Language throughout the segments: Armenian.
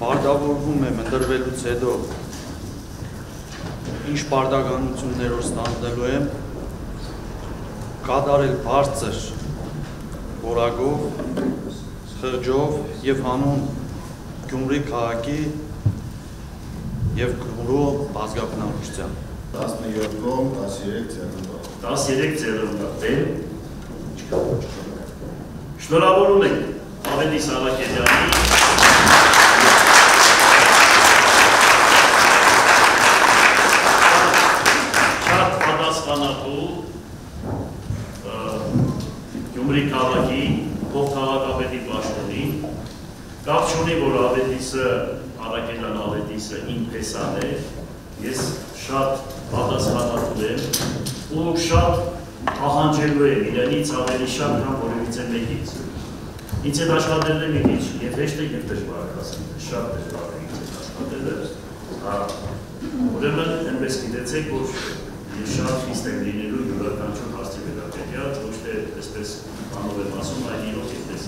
Պարտավորվում եմ ընտրվելուց հետո ինչ պարտականություններով ստանձնելու եմ կատարել բարձր որակով, խղճով և հանուն Գյումրի քաղաքի և Գյումրու բազգաբնակչության 17-ում 13 ձեռնբավ 13 ձեռնբավ Շնորհավորում ենք Ավետիս Արաքելյանի շատ պատասխանատու Գյումրի քաղաքի փոխքաղաքապետի պաշտոնին կապ չունի, որ Ավետիսը Արաքելյան Ավետիսը իմ փեսան է, ես շատ պատասխանատու եմ ու շատ ահանջելու եմ իրենից ավելի շատ կամ որևիցե մեկից։ Ինձ հետ աշխատելն է մի քիչ, և հեշտ է և դժվար ասեմ, շատ դժվար է ինձ հետ աշխատելը։ Ուրեմն այնպես գիտեցեք, որ ես շատ խիստ եմ լինելու յուրաքանչյուր հարցի վերաբերյալ, ոչ թե այսպես բանով եմ ասում, այլ իրոք այդպես։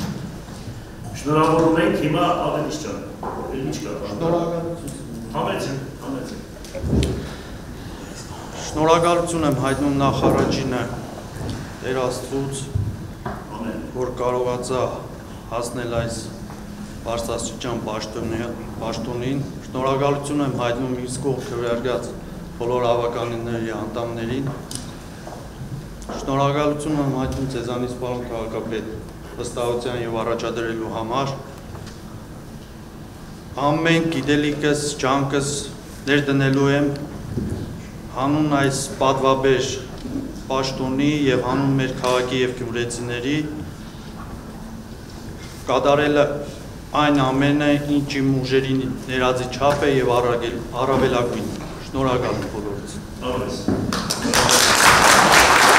Շնորհավորում ենք հիմա Ավետիս ջան, ինչ կա։ Շնորհակալություն։ Համեցեք։ Շնորհակալություն եմ հայտնում նախ առաջինը Տեր Աստծուց, որ կարողացա հասնել այս բարձրաստիճան պաշտոնին, շնորհակալություն եմ հայտնում ինձ կողք քվեարկած բոլոր հավականիների անդամներին, շնորհակալություն եմ հայտնում ձեզանից պարոն քաղաքապետ վստահության և առաջադրելու համար, ամեն գիտելիքս, ջանքս ներդնելու եմ հանուն այս պատվաբեր պաշտոնի և հանուն մեր քաղաքի և գյումրեցիների կատարելը այն ամենը, ինչ իմ ուժերի ներածի չափ է և առավելագույն։ Շնորհակալ եմ բոլորից։